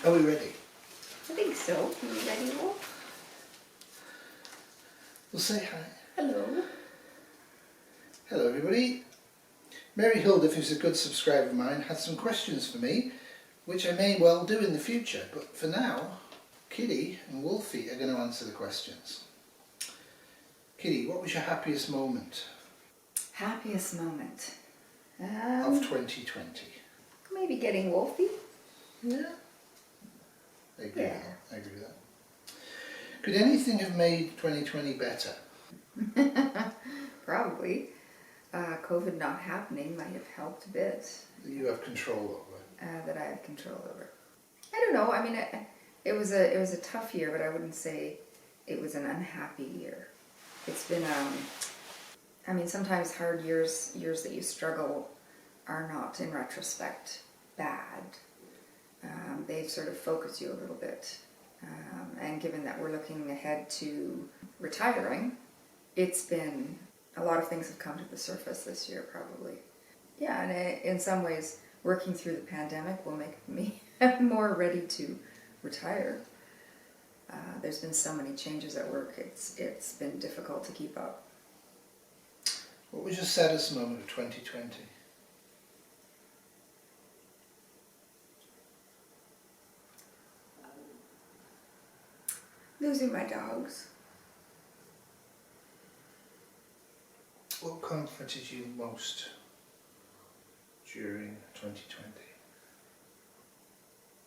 Are we ready? I think so. Are you ready, Wolf? Well, say hi. Hello. Hello, everybody. Mary Hildrith, who's a good subscriber of mine, had some questions for me, which I may well do in the future. But for now, Kitty and Wolfie are going to answer the questions. Kitty, what was your happiest moment Happiest moment? of 2020? Maybe getting Wolfie. Yeah. I agree Yeah. with that. I agree with that. Could anything have made 2020 better? Probably. COVID not happening might have helped a bit. That you have control over? That I have control over. I don't know. I mean, it was a tough year, but I wouldn't say it was an unhappy year. It's been I mean, sometimes hard years that you struggle are not, in retrospect, bad. They've sort of focused you a little bit. And given that we're looking ahead to retiring, it's been, a lot of things have come to the surface this year, probably. Yeah, and in some ways, working through the pandemic will make me more ready to retire. There's been so many changes at work, it's been difficult to keep up. What was your saddest moment of 2020? Losing my dogs. What comforted you most during 2020?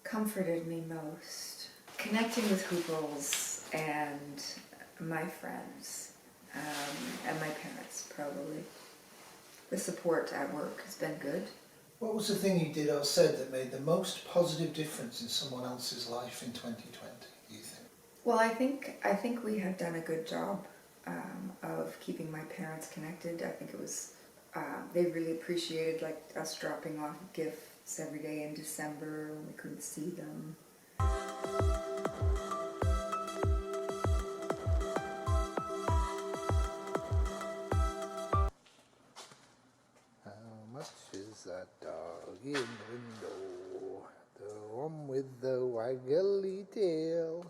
Comforted me most. Connecting with Huples and my friends, and my parents, probably. The support at work has been good. What was the thing you did or said that made the most positive difference in someone else's life in 2020, do you think? Well, I think we have done a good job of keeping my parents connected. I think it was, they really appreciated like us dropping off gifts every day in December when we couldn't see them. How much is that dog in the window? The one with the waggly tail.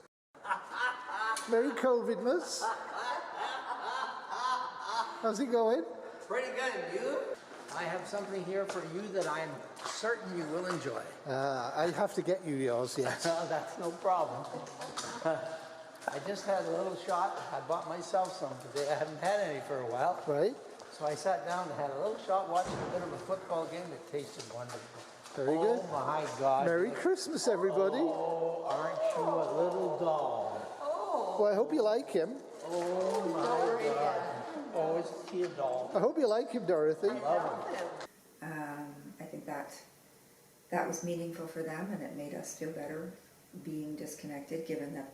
Merry COVIDmas. How's it going? Pretty good, and you? I have something here for you that I'm certain you will enjoy. I have to get you yours, yes. That's no problem. I just had a little shot. I bought myself some today. I haven't had any for a while. Right? So I sat down and had a little shot watching a bit of a football game that tasted wonderful. Very good. Oh my God. Merry Christmas, everybody. Oh, aren't you a little doll? Well, I hope you like him. Oh my God. Oh, is he a doll? I hope you like him, Dorothy. Love him. I think that was meaningful for them, and it made us feel better being disconnected, given that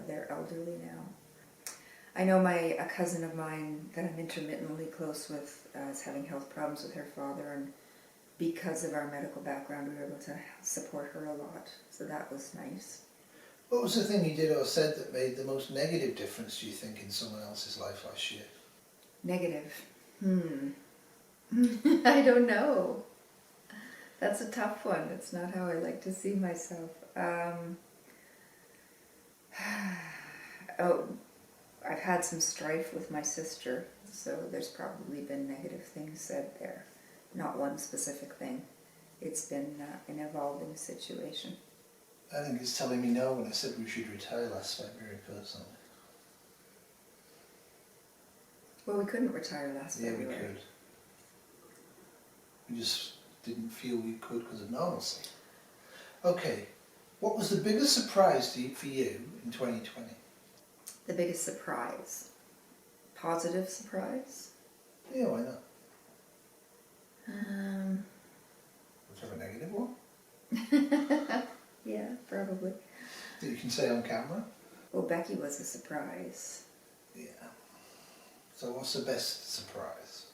they're elderly now. I know a cousin of mine that I'm intermittently close with is having health problems with her father, and because of our medical background, we were able to support her a lot. So that was nice. What was the thing you did or said that made the most negative difference, do you think, in someone else's life last year? Negative. I don't know. That's a tough one. It's not how I like to see myself. I've had some strife with my sister, so there's probably been negative things said there. Not one specific thing. It's been an evolving situation. I think it's telling me no when I said we should retire last February, personally. Well, we couldn't retire last Yeah, February. we could. We just didn't feel we could because of normalcy. Okay, what was the biggest surprise for you in 2020? The biggest surprise? Positive surprise? Yeah, why not? Um, Would you have a negative one? yeah, probably. That you can say on camera? Well, Becky was a surprise. Yeah. So what's the best surprise?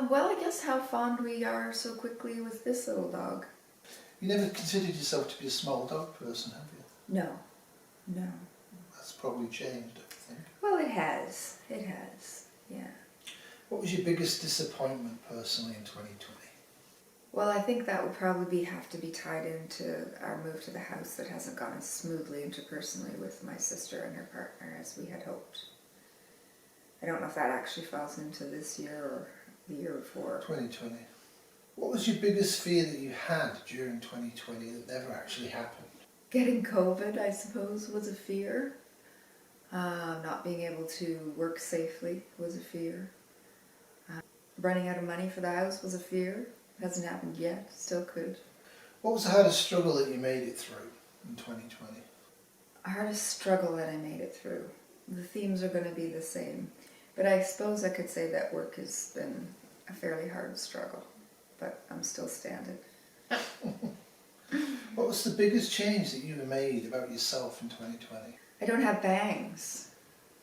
Well, I guess how fond we are so quickly with this little dog. You never considered yourself to be a small dog person, have you? No. I probably changed, I think. Well, it has. It has. Yeah. What was your biggest disappointment personally in 2020? Well, I think that would probably have to be tied into our move to the house that hasn't gone as smoothly interpersonally with my sister and her partner as we had hoped. I don't know if that actually falls into this year or the year before. 2020. What was your biggest fear that you had during 2020 that never actually happened? Getting COVID, I suppose, was a fear. Not being able to work safely was a fear. Running out of money for the house was a fear. Hasn't happened yet, still could. What was the hardest struggle that you made it through in 2020? The hardest struggle that I made it through. The themes are going to be the same. But I suppose I could say that work has been a fairly hard struggle. But I'm still standing. What was the biggest change that you ever made about yourself in 2020? I don't have bangs.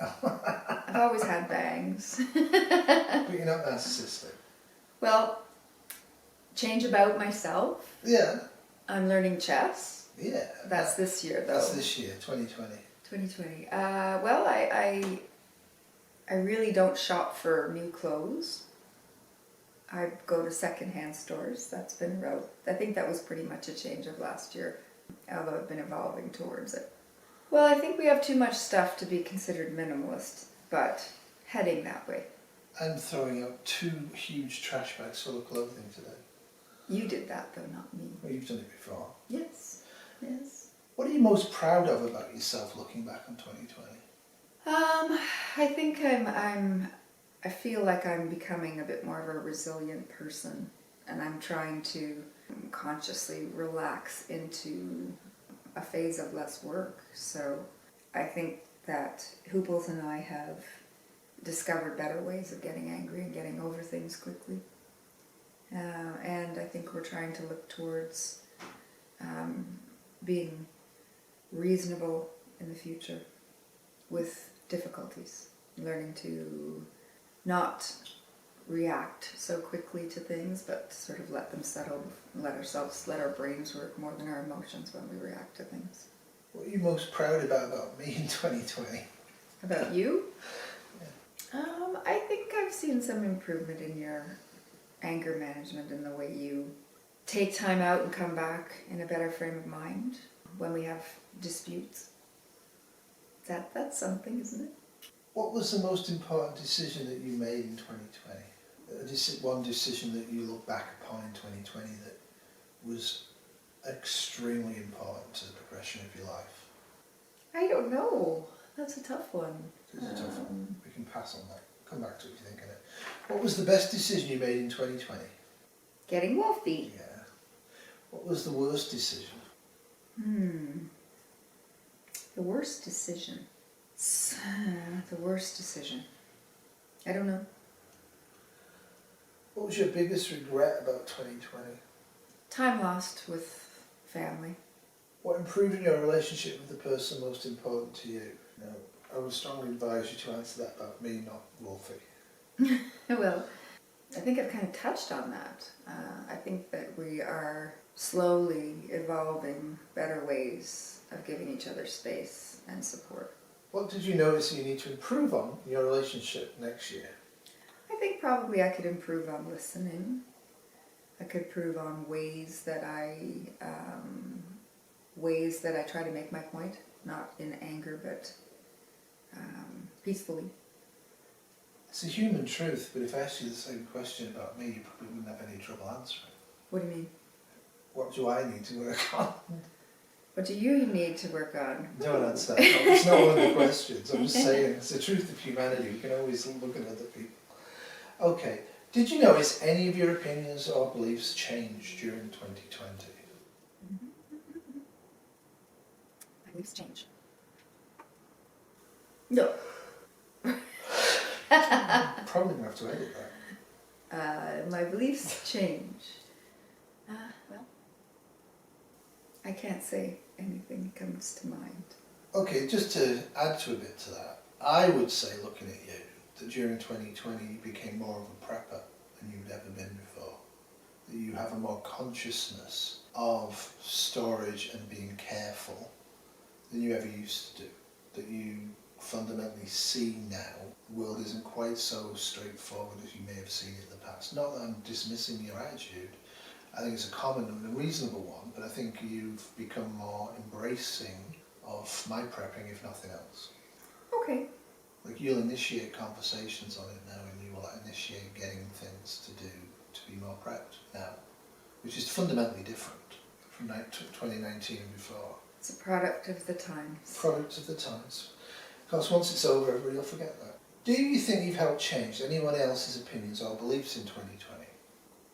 I've always had bangs. But you're not narcissistic. Well, change about myself. Yeah. I'm learning chess. Yeah. That's this year, though. That's this year, 2020. 2020. Well, I really don't shop for new clothes. I go to secondhand stores. That's been I think that was pretty much a change of last year, although I've been evolving towards it. Well, I think we have too much stuff to be considered minimalist, but heading that way. I'm throwing out 2 huge trash bags full of clothing today. You did that, though, not me. Well, you've done it before. Yes, yes. What are you most proud of about yourself looking back on 2020? I think I feel like I'm becoming a bit more of a resilient person, and I'm trying to consciously relax into a phase of less work. So I think that Huples and I have discovered better ways of getting angry and getting over things quickly. And I think we're trying to look towards being reasonable in the future with difficulties, learning to not react so quickly to things, but sort of let them settle, let our brains work more than our emotions when we react to things. What are you most proud about me in 2020? About you? Yeah. I think I've seen some improvement in your anger management and the way you take time out and come back in a better frame of mind when we have disputes. That's something, isn't it? What was the most important decision that you made in 2020? One decision that you look back upon in 2020 that was extremely important to the progression of your life? I don't know. That's a tough one. It's a tough one. We can pass on that. Come back to it if you think of it. What was the best decision you made in 2020? Getting wealthy. Yeah. What was the worst decision? The worst decision. The worst decision. I don't know. What was your biggest regret about 2020? Time lost with family. What improved in your relationship with the person most important to you? Now, I would strongly advise you to answer that about me, not Wolfie. Well, I think I've kind of touched on that. I think that we are slowly evolving better ways of giving each other space and support. What did you notice you need to improve on in your relationship next year? I think probably I could improve on listening. I could improve on ways that I try to make my point, not in anger, but peacefully. It's a human truth, but if I asked you the same question about me, you probably wouldn't have any trouble answering. What do you mean? What do I need to work on? What do you need to work on? Don't answer that. No, it's not one of the questions. I'm just saying, it's the truth of humanity. We can always look at other people. Okay. Did you notice any of your opinions or beliefs change during 2020? My beliefs change. No. Probably going to have to edit that. My beliefs change. Well, I can't say anything comes to mind. Okay, just to add to a bit to that, I would say, looking at you, that during 2020 you became more of a prepper than you'd ever been before. That you have a more consciousness of storage and being careful than you ever used to do. That you definitely see now the world isn't quite so straightforward as you may have seen it in the past. Not that I'm dismissing your attitude. I think it's a common and a reasonable one, but I think you've become more embracing of my prepping, if nothing else. Okay. Like, you'll initiate conversations on it now, and you will initiate getting things to do to be more prepped now, which is fundamentally different from 2019 and before. It's a product of the times. Product of the times. Of course, once it's over, everybody will forget that. Do you think you've helped change anyone else's opinions or beliefs in 2020?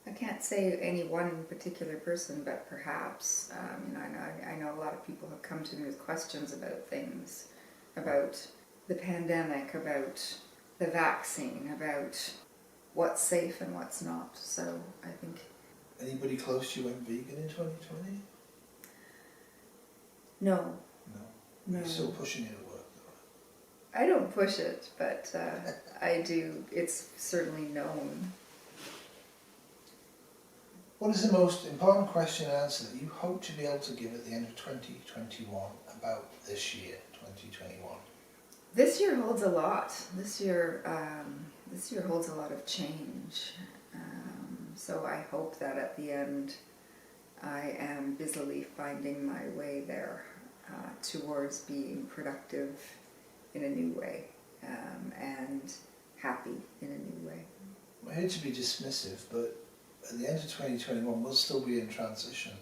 I can't say any one particular person, but perhaps. I know a lot of people have come to me with questions about things, about the pandemic, about the vaccine, about what's safe and what's not. So I think... Anybody close to you went vegan in 2020? No. No. No. You're still pushing it at work, though. I don't push it, but I do. It's certainly known. What is the most important question and answer that you hope to be able to give at the end of 2021 about this year, 2021? This year holds a lot. This year holds a lot of change. So I hope that at the end I am busily finding my way there towards being productive in a new way and happy in a new way. I hate to be dismissive, but at the end of 2021 we'll still be in transition.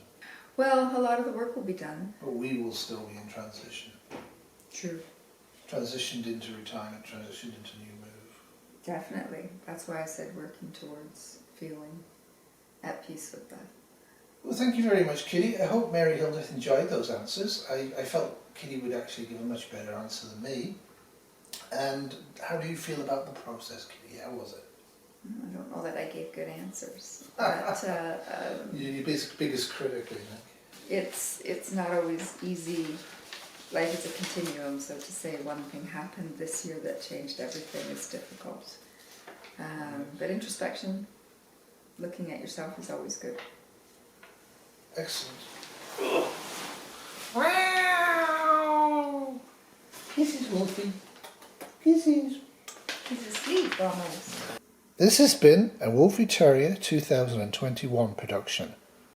Well, a lot of the work will be done. But we will still be in transition. True. Transitioned into retirement, transitioned into new move. Definitely. That's why I said working towards feeling at peace with that. Well, thank you very much, Kitty. I hope Mary Hildrith enjoyed those answers. I felt Kitty would actually give a much better answer than me. And how do you feel about the process, Kitty? How was it? I don't know that I gave good answers. But, You're your biggest critic, I think. it's not always easy. Life is a continuum, so to say one thing happened this year that changed everything is difficult. But introspection, looking at yourself, is always good. Excellent. Wow! Kisses, Wolfie. Kisses. He's asleep almost. This has been a Wolfie Terrier 2021 production.